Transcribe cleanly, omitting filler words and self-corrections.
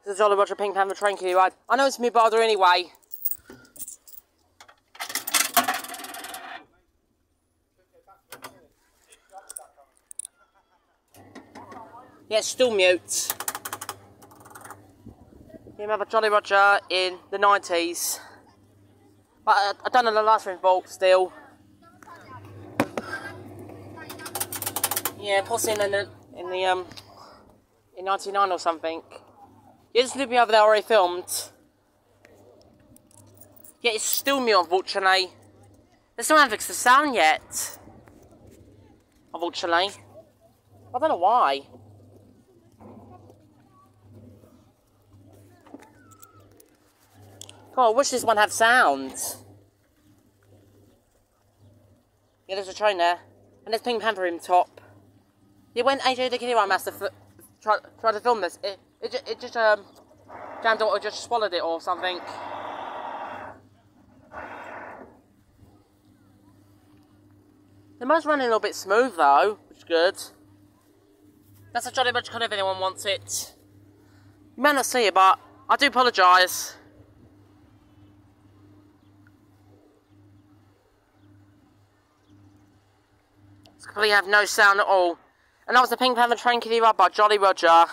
This is Jolly Roger Pink Panther train kiddie ride. I know it's me bother anyway. Yeah, it's still mute. You remember Jolly Roger in the 90s. But I don't know the last vault still. Yeah, possibly in 99 or something. Yeah, this movie over there already filmed. Yeah, it's still mute, unfortunately. They still haven't fixed the sound yet. Unfortunately. I don't know why. God, I wish this one had sound. Yeah, there's a train there. And there's Pink Panther in the top. Yeah, when AJ the Kiddie Ride Master tried to film this, it just jammed or just swallowed it or something. The motor's running a little bit smooth though, which is good. That's a Jolly Roger code if anyone wants it. You may not see it, but I do apologise. It's completely have no sound at all. And that was the Pink Panther train kiddie ride by Jolly Roger.